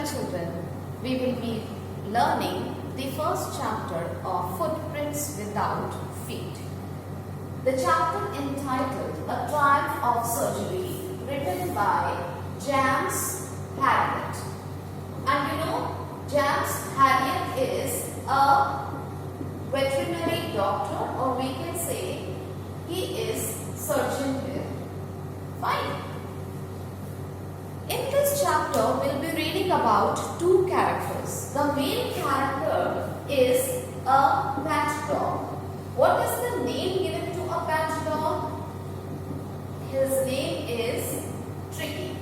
children, we will be learning the first chapter of Footprints Without Feet. The chapter entitled A Triumph of Surgery, written by James Herriot. And you know, James Herriot is a veterinary doctor, or we can say he is surgeon here. Fine. In this chapter, we'll be reading about two characters. The main character is a pet dog. What is the name given to a pet dog? His name is Tricky.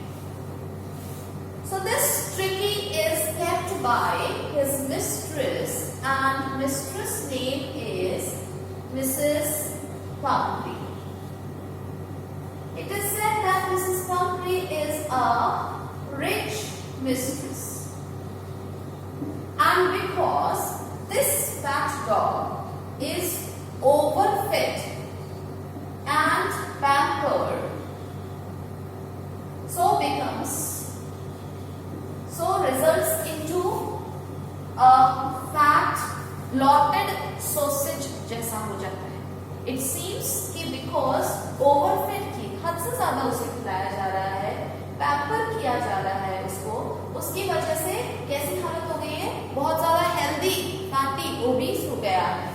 So this Tricky is kept by his mistress, and mistress name is Mrs. Pumphrey. It is said that Mrs. Pumphrey is a rich mistress, and because this fat dog is overfed and pampered, so results into a fat lotted sausage जैसा हो जाता है. It seems कि because overfed की हद से ज्यादा उसे खिलाया जा रहा है, पैम्पर किया जा रहा है उसको, उसकी वजह से कैसी हालत हो गई है? बहुत ज्यादा हेल्दी, फैटी, ओबीस हो गया है.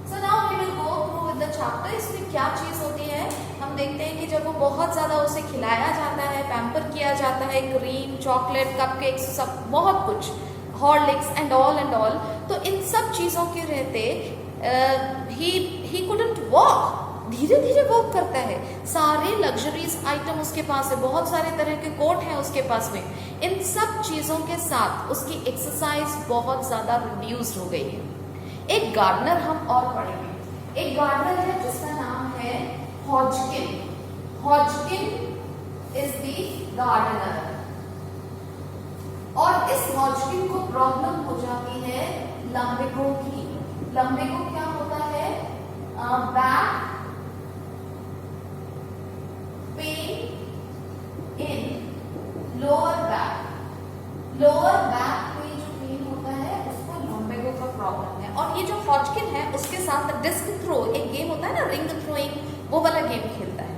So now we will go through with the chapter. इसमें क्या चीज होती है? हम देखते हैं कि जब वो बहुत ज्यादा उसे खिलाया जाता है, पैम्पर किया जाता है, क्रीम, चॉकलेट, कपकेक्स, सब बहुत कुछ, हॉर्लिक्स एंड ऑल, तो इन सब चीजों के रहते he couldn't walk. धीरे धीरे वॉक करता है. सारे लग्जरीज आइटम उसके पास है, बहुत सारे तरह के कोट हैं उसके पास में. इन सब चीजों के साथ उसकी एक्सरसाइज बहुत ज्यादा रिड्यूस्ड हो गई है. एक गार्डनर हम और पढ़ेंगे. एक गार्डनर है जिसका नाम है Hodgkin. Hodgkin is the gardener, और इस हॉजकिन को प्रॉब्लम हो जाती है लंबेगो की. लंबेगो क्या होता है? Back pain in lower back. Lower back में जो पेन होता है उसको लंबेगो का प्रॉब्लम है. और ये जो हॉजकिन है उसके साथ डिस्क थ्रो, एक गेम होता है ना, रिंग थ्रोइंग, वो वाला गेम खेलता है.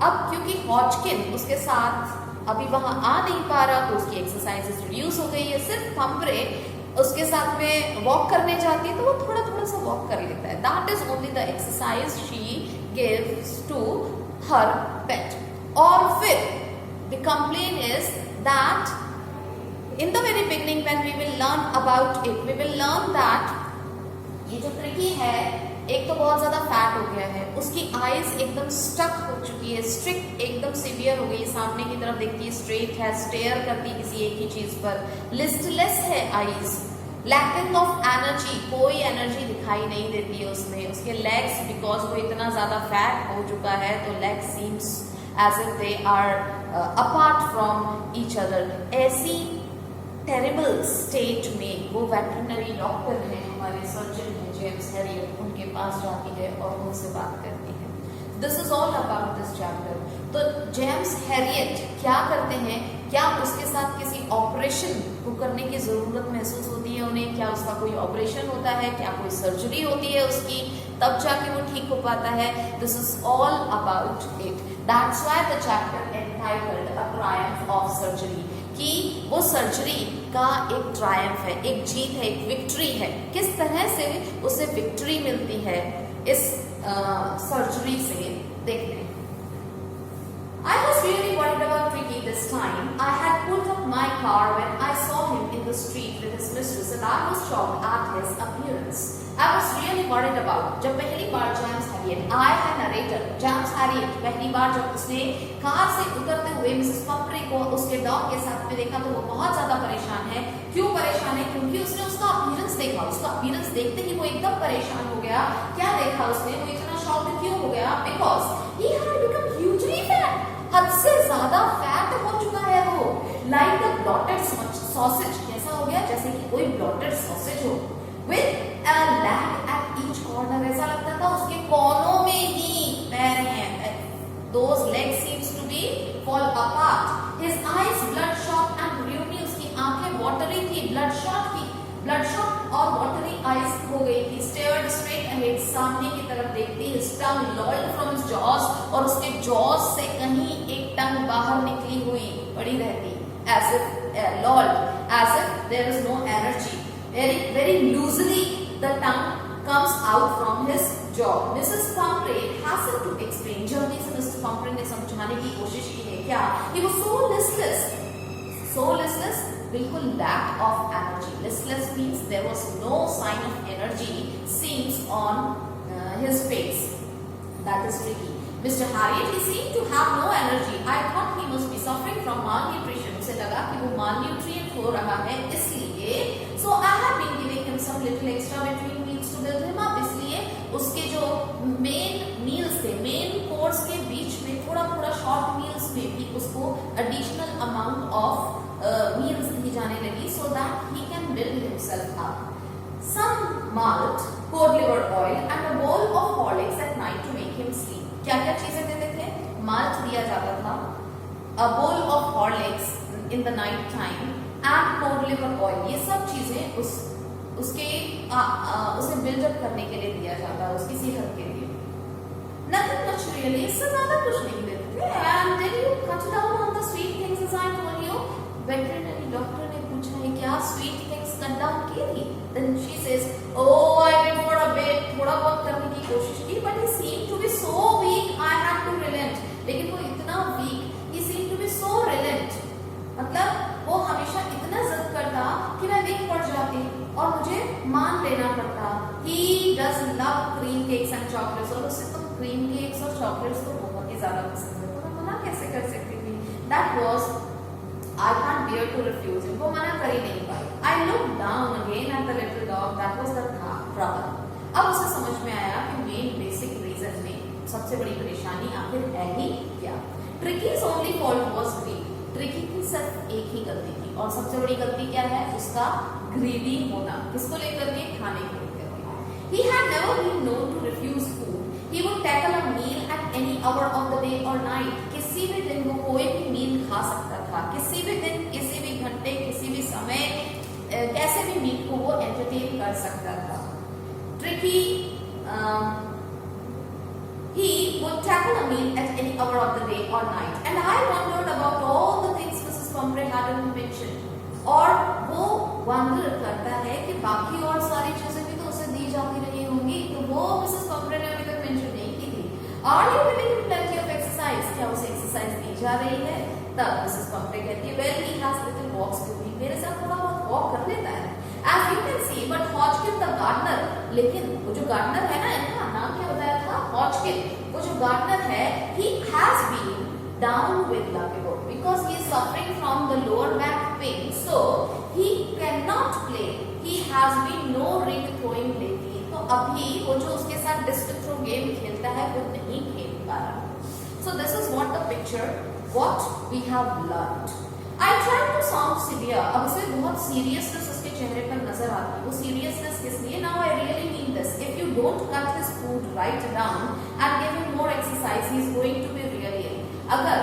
अब क्योंकि हॉजकिन उसके साथ अभी वहां आ नहीं पा रहा, तो उसकी एक्सरसाइजेस रिड्यूस हो गई है. सिर्फ पंपरे उसके साथ में वॉक करने जाती है तो वो थोड़ा थोड़ा सा वॉक कर लेता है. That is only the exercise she gives to her pet. और फिर the complain is that in the very beginning when we will learn about it, we will learn that ये जो ट्रिकी है, एक तो बहुत ज्यादा फैट हो गया है, उसकी आईज एकदम स्टक हो चुकी है, स्ट्रिक्ट एकदम सीवियर हो गई है, सामने की तरफ देखती है, स्ट्रेट है, स्टेयर करती है किसी एक ही चीज पर, लिस्टलेस है आईज, लैकिंग ऑफ एनर्जी, कोई एनर्जी दिखाई नहीं देती है उसमें. उसके लेग्स, बिकॉज वो इतना ज्यादा फैट हो चुका है, तो leg seems as if they are apart from each other. ऐसी टेरिबल स्टेट में वो वेटरनरी डॉक्टर हैं, हमारे सर्जन हैं जेम्स हैरियट, उनके पास जाती है और उनसे बात करती है. This is all about this chapter. तो जेम्स हैरियट क्या करते हैं? क्या उसके साथ किसी ऑपरेशन को करने की जरूरत महसूस होती है उन्हें? क्या उसका कोई ऑपरेशन होता है? क्या कोई सर्जरी होती है उसकी, तब जाके वो ठीक हो पाता है? This is all about it. That's why the chapter entitled a Triumph of surgery, कि वो सर्जरी का एक ट्रायम्फ है, एक जीत है, एक विक्ट्री है. किस तरह से उसे विक्ट्री मिलती है इस सर्जरी से, देखते हैं. I was really worried about Tricky this time. I had pulled up my car when I saw him in the street with his mistress, and I was shocked at his appearance. I was really worried about. जब पहली बार James Harriet, I है narrator, James Harriet पहली बार जब उसने car से उतरते हुए Mrs पंपरे को उसके डॉग के साथ में देखा, तो वो बहुत ज्यादा परेशान है. क्यों परेशान है? क्योंकि उसने उसका अपीयरेंस देखा. उसका अपीयरेंस देखते ही वो एकदम परेशान हो गया. क्या देखा उसने? वो इतना शॉक्ड क्यों हो गया? Because he had become hugely fat. हद से ज्यादा फैट हो चुका है वो. Like the bloated sausage. कैसा हो गया? जैसे कि कोई ब्लॉटेड सॉसेज हो. With a leg at each corner. ऐसा लगता था उसके कोनों में ही पैर हैं. Those legs seems to be fall apart. His eyes bloodshot and rheumy. उसकी आंखें वाटर ahead, सामने की तरफ देखती, his tongue lolled from his jaws, और उसके jaws से कहीं एक टंग बाहर निकली हुई पड़ी रहती, as if lolled, as if there is no energy. Very loosely the tongue comes out from his jaw. Mrs. Pumphrey hastened to explain. जल्दी से Mrs. Pumphrey ने समझाने की कोशिश की है क्या? He was so listless, बिल्कुल lack of energy. Listless means there was no sign of energy seen on his face. That is tricky. Mr. Harriet, he seemed to have no energy. I thought he must be suffering from malnutrition. उसे लगा कि वो malnutrient हो रहा है, इसलिए so I have been giving him some little extra between meals to build him up. इसलिए उसके जो main meals थे, main course के बीच में थोड़ा short meals में भी उसको additional amount of meals दी जाने लगी, so that he can build himself up. Some malt, cod liver oil, and a bowl of Horlicks at night to make him sleep. क्या-क्या चीजें देते थे? माल्ट दिया जाता था, a bowl of Horlicks in the night time, and cod liver oil. ये सब चीजें उसे बिल्ड अप करने के लिए दिया जाता है, उसकी सेहत के लिए. Nothing much really, इससे ज्यादा कुछ नहीं देते थे. And then you cut down on the sweet things as I told you. Veterinary doctor ने पूछा है क्या sweet things cut down की थी? Then she says, oh I did for a bit, थोड़ा बहुत करने की कोशिश की, but he seemed to be so weak I had to relent. लेकिन वो इतना weak, he seemed to be so relent. मतलब वो हमेशा इतना जिद करता कि मैं वीक पड़ जाती और मुझे मान लेना पड़ता. He does love cream cakes and chocolates, और उसे तो cream cakes और chocolates तो बहुत ही ज्यादा पसंद है, तो मैं मना कैसे कर सकती थी? That was I can't bear to refuse him. वो मना कर ही नहीं पाई. I looked down again at the little dog. That was the trouble. अब उसे समझ में आया कि main basic reason में सबसे बड़ी परेशानी आखिर है ही क्या? Tricky's only fault was greed. Tricky की सिर्फ एक ही गलती थी, और सबसे बड़ी गलती क्या है? उसका greedy होना. किसको लेकर के? खाने को लेकर के. He had never been known to refuse food. He would tackle a meal at any hour of the day or night. किसी भी दिन वो कोई भी मील खा सकता था, किसी भी दिन, किसी भी घंटे, किसी भी समय, कैसे भी मील को वो एंटरटेन कर सकता था. Tricky, he would tackle a meal at any hour of the day or night. And I wondered about all the things Mrs. Pumphrey hadn't mentioned. और वो wonder करता है कि बाकी और सारी चीजें भी तो उसे दी जाती रही होंगी, तो वो Mrs. Pumphrey ने अभी तक मेंशन नहीं की थी. Are you giving him plenty of exercise? क्या उसे एक्सरसाइज दी जा रही है? तब Mrs. Pumphrey कहती है, well he has little walks with me. मेरे साथ थोड़ा बहुत वॉक कर लेता है. As you can see, but Hodgkin the gardener, लेकिन वो जो गार्डनर है ना, इनका नाम क्या बताया था? Hodgkin. वो जो गार्डनर है, he has been down with Lucky because he is suffering from the lower back pain, so he cannot play. He has been no ring throwing lately. तो अभी वो जो उसके साथ डिस्क थ्रो गेम खेलता है वो नहीं खेल पा रहा. So this is what the picture, what we have learned. I tried to sound severe. अब उसे बहुत seriousness उसके चेहरे पर नजर आती है. वो seriousness किस लिए? Now I really mean this. If you don't cut his food right down and give him more exercise, he is going to be really ill. अगर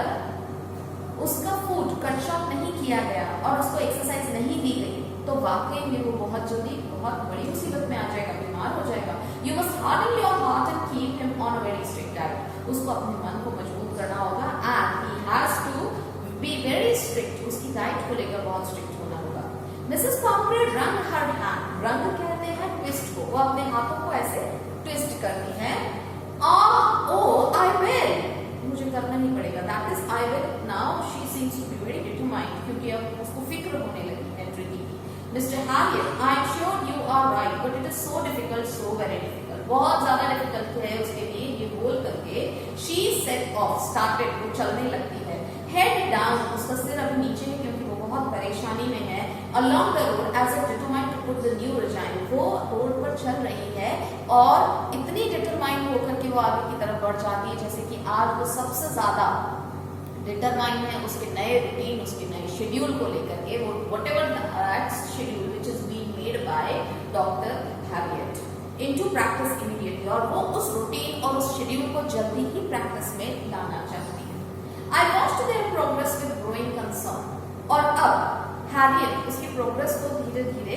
उसका फूड कट शॉर्ट नहीं किया गया और उसको एक्सरसाइज नहीं दी गई, तो वाकई में वो बहुत जल्दी बहुत बड़ी मुसीबत में आ जाएगा, बीमार हो जाएगा. You must harden your heart and keep him on a very strict diet. उसको अपने मन को मजबूत करना होगा, and he has to be very strict. उसकी डाइट को लेकर बहुत स्ट्रिक्ट होना होगा. Mrs. Pumphrey wrung her hand. रंग कहते हैं ट्विस्ट को. वो अपने हाथों को ऐसे ट्विस्ट करती है. Oh, I will. मुझे करना ही पड़ेगा. That is I will. Now she seems to be very determined, क्योंकि अब उसको फिक्र होने लगी है ट्रिकी की. Mr. Harriet, I am sure you are right, but it is so difficult, so very difficult. बहुत ज़्यादा डिफिकल्ट है उसके लिए ये बोल करके she set off, started, वो चलने लगती है. Head down, उसका सिर अभी नीचे है क्योंकि वो बहुत परेशानी में है. Along the road, as if determined to put the new regime, वो रोड पर चल रही है और इतनी डिटरमाइंड होकर के वो आगे की तरफ बढ़ जाती है जैसे कि आज वो सबसे ज्यादा डिटरमाइंड है उसके नए रूटीन, उसके नए शेड्यूल को लेकर के. वो whatever that schedule which is being made by Dr. Harriet into practice immediately, और वो उस रूटीन और उस शेड्यूल को जल्दी ही प्रैक्टिस में लाना चाहती है. I watched their progress with growing concern. और अब हैरियट उसकी प्रोग्रेस को धीरे धीरे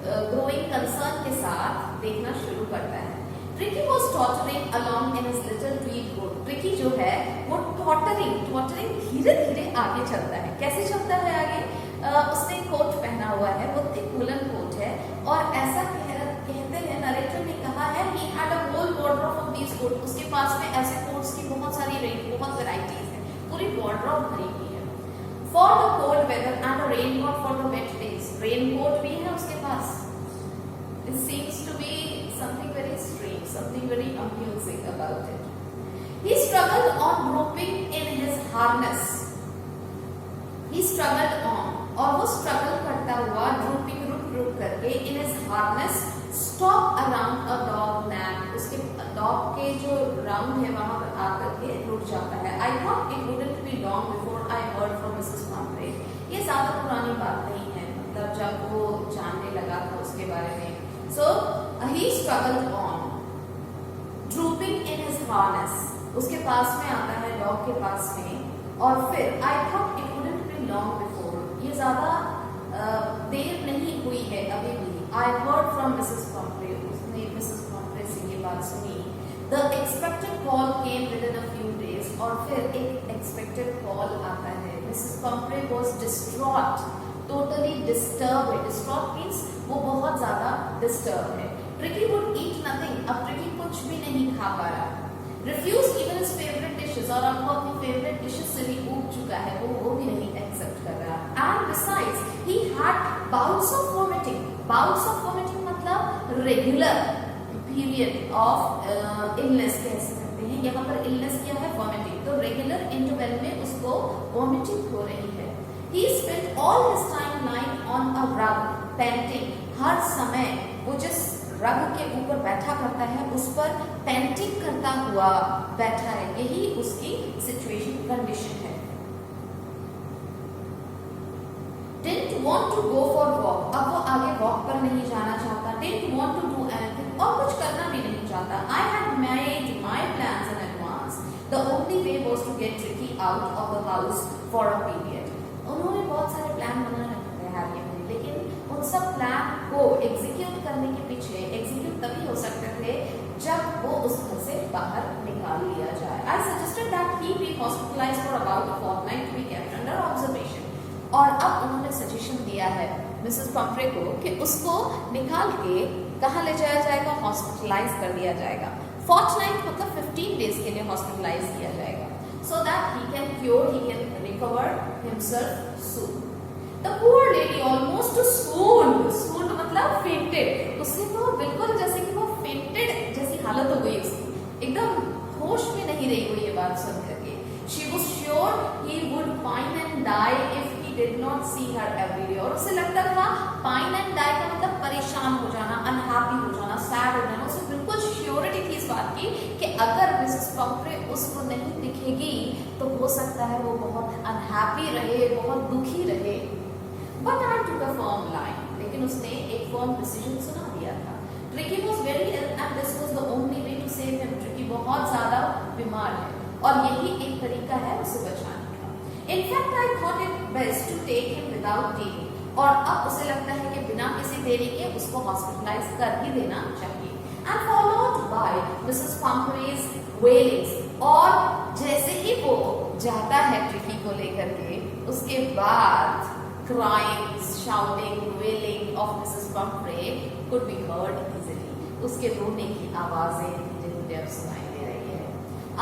ग्रोइंग कंसर्न के साथ देखना शुरू करता है. Tricky was tottering along in his little tweed coat. Tricky जो है वो tottering धीरे धीरे आगे चलता है। कैसे चलता है आगे? उसने कोट पहना हुआ है, वो थिक वुलन कोट है, और ऐसा कहते हैं, नरेटर ने कहा है, he had a whole wardrobe of these coats. उसके पास में ऐसे कोट्स की बहुत सारी रेंज, बहुत वैरायटीज है, पूरी wardrobe भरी हुई है। For the cold weather and a raincoat for the wet days. Raincoat भी है उसके पास। It seems to be something very strange, something very amusing about it. He struggled on roping in his harness. He struggled on, और वो struggle करता हुआ drooping रुक करके in his harness stop around a dog nap. उसके dog के जो round है वहां पर आकर के रुक जाता है। I thought it wouldn't be long before I heard from Mrs. Pumphrey. ये ज्यादा पुरानी बात नहीं है, मतलब जब वो जानने लगा था उसके बारे में। So he struggled on, drooping in his harness. उसके पास में आता है डॉग के पास में, और फिर I thought it wouldn't be long before. ये ज्यादा देर नहीं हुई है अभी भी। I heard from Mrs. Pumphrey. उसने Mrs. Pumphrey से ये बात सुनी। The expected call came within a few days. और फिर एक expected call आता है। Mrs. Pumphrey was distraught, totally disturbed. Distraught means वो बहुत ज्यादा disturbed है। Tricky would eat nothing. अब Tricky कुछ भी नहीं खा पा रहा। Refused even his favorite dishes. और अब वो अपनी favorite dishes से भी ऊब चुका है, वो भी नहीं accept कर रहा। And besides, he had bouts of vomiting. Bouts of vomiting मतलब regular period of illness कह सकते हैं। यहाँ पर illness क्या है? vomiting. तो regular interval में उसको vomiting हो रही है। He spent all his time lying on a rug, panting. हर समय वो जिस रग के ऊपर बैठा करता है उस पर पेंटिंग करता हुआ बैठा है। यही उसकी सिचुएशन कंडीशन है। Didn't want to go for walk. अब वो आगे वॉक पर नहीं जाना चाहता। Didn't want to do anything. और कुछ करना भी नहीं चाहता। I had made my plans in advance. The only way was to get Tricky out of the house for a period. उन्होंने बहुत सारे प्लान बना रखे थे हैरी ने, लेकिन उन सब प्लान को एग्जीक्यूट करने के पीछे एग्जीक्यूट तभी हो सकते थे जब वो उस घर से बाहर निकाल लिया जाए। I suggested that he be hospitalized for about a fortnight to be kept under observation. और अब उन्होंने सजेशन दिया है मिसेस पंफ्रे को कि उसको निकाल के कहाँ ले जाया जाएगा? हॉस्पिटलाइज कर दिया जाएगा। fortnight मतलब 15 डेज के लिए हॉस्पिटलाइज किया जाएगा, so that he can cure, he can recover himself soon. The poor lady almost swooned. Swooned मतलब fainted. उससे तो बिल्कुल जैसे कि वो fainted जैसी हालत हो गई उसकी, एकदम होश में नहीं रही वो ये बात सुन करके। She was sure he would pine and die if he did not see her every day. और उसे लगता था pine and die का मतलब परेशान हो जाना, unhappy हो जाना, sad हो जाना। उसे बिल्कुल श्योरिटी थी इस बात की कि अगर मिसेस पंफ्रे उसको नहीं दिखेगी तो हो सकता है वो बहुत अनहैप्पी रहे, बहुत दुखी रहे। But I took a firm line. लेकिन उसने एक firm decision सुना दिया था। Tricky was very ill and this was the only way to save him. Tricky बहुत ज्यादा बीमार है और यही एक तरीका है उसे बचाने का। In fact, I thought it best to take him without delay. और अब उसे लगता है कि बिना किसी देरी के उसको हॉस्पिटलाइज कर ही देना चाहिए। And followed by Mrs. Pumphrey's wailings. और जैसे ही वो जाता है ट्रिकी को लेकर के, उसके बाद crying, shouting, wailing of Mrs. Pumphrey could be heard easily. उसके रोने की आवाजें धीरे-धीरे अब सुनाई दे रही है।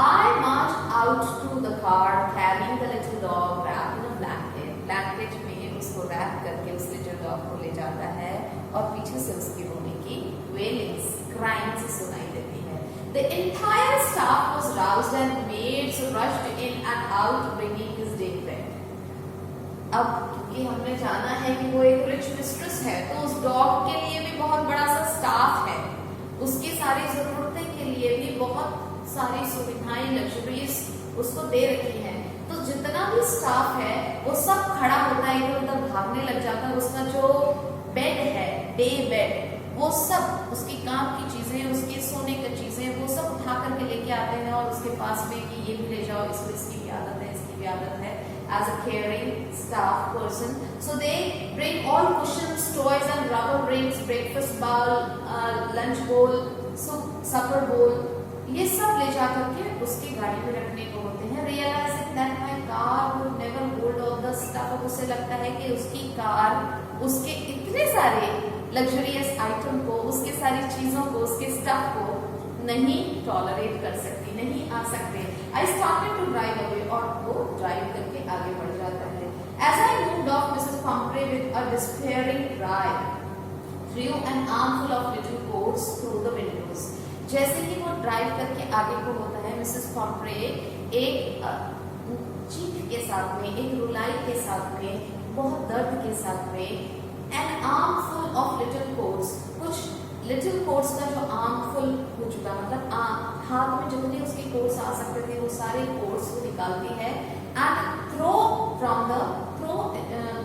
I marched out to the car carrying the little dog wrapped in a blanket. Blanket में उसको wrap करके उस little dog को ले जाता है और पीछे से उसकी रोने की wailings, crying से सुनाई देती है। The entire staff was roused and maids rushed in and out bringing his day bread. अब क्योंकि हमने जाना है कि वो एक रिच मिस्ट्रेस है, तो उस डॉग के लिए भी बहुत बड़ा सा स्टाफ है, उसकी सारी जरूरतें के लिए भी बहुत सारी सुविधाएं, लग्जरीज उसको दे रखी है। तो जितना भी स्टाफ है वो सब खड़ा होता है, इधर उधर भागने लग जाता है। उसका जो बेड है, डे बेड, वो सब उसकी काम की चीजें, उसके सोने की चीजें, वो सब उठा करके लेके आते हैं और उसके पास में कि ये भी ले जाओ, इसको इसकी भी आदत है, इसकी भी आदत है। As a caring staff person, so they bring all cushions, toys and rubber rings, breakfast bowl, lunch bowl, सपर बोल, ये सब ले जा करके उसकी गाड़ी में रखने को होते हैं। Realising that my car would never hold all the stuff, अब उसे लगता है कि उसकी कार उसके इतने सारे लग्जरियस आइटम को, उसके सारी चीजों को, उसके स्टफ को नहीं टॉलरेट कर सकती, नहीं आ सकते। I started to drive away, और वो ड्राइव करके आगे बढ़ जाता है। As I moved off Mrs Pumphrey with a despairing cry through an armful of little coats through the windows, जैसे कि वो ड्राइव करके आगे को होता है, मिसेस पंपरे एक चीख के साथ में, एक रुलाई के साथ में, बहुत दर्द के साथ में, an armful of little coats, कुछ लिटिल कोट्स का जो आर्मफुल हो चुका, मतलब हाथ में जितने उसके कोट्स आ सकते थे वो सारे कोट्स को निकालती है and throw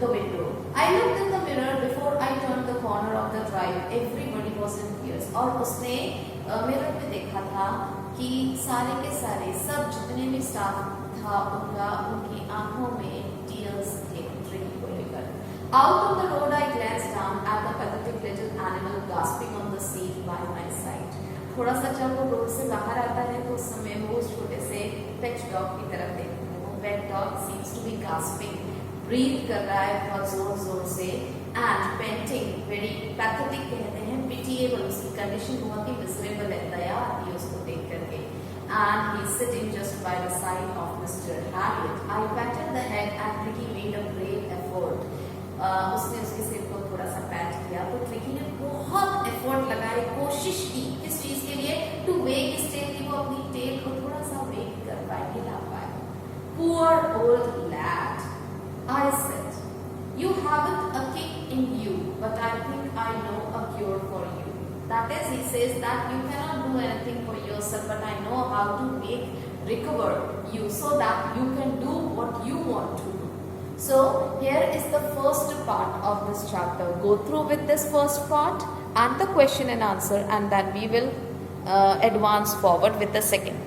the window. I looked in the mirror before I turn the corner of the drive, everybody was in tears, और उसने मिरर में देखा था कि सारे के सारे सब जितने भी स्टाफ था उनकी आंखों में टीयर्स थे ट्रेन को लेकर। Out on the road I glanced down at the pathetic little animal gasping on the seat by my side. थोड़ा सा जब वो रोड से बाहर आता है तो उस समय वो उस छोटे से पेट डॉग की तरफ देखते हैं। वो pet dog seems to be gasping, breathe कर रहा है बहुत जोर जोर से, and panting, very pathetic कहते हैं, pitiable, उसकी कंडीशन बहुत ही मिजरेबल है, दया आती है उसको देख करके। And he is sitting just by the side of Mr. Harriet. I patted the head and Ricky made a brave effort. उसने उसके सिर को थोड़ा सा पैट किया तो ट्रिकी ने बहुत एफर्ट लगाई, कोशिश की, किस चीज के लिए, टू वेग हिज टेल, कि वो अपनी टेल को थोड़ा सा वेग कर पाए, हिला पाए। Poor old lad, I said, you haven't a kick in you, but I think I know a cure for you. That is, he says that you cannot do anything for yourself, but I know how to recover you so that you can do what you want to do. So here is the first part of this chapter. Go through with this first part and the question and answer, and then we will advance forward with the second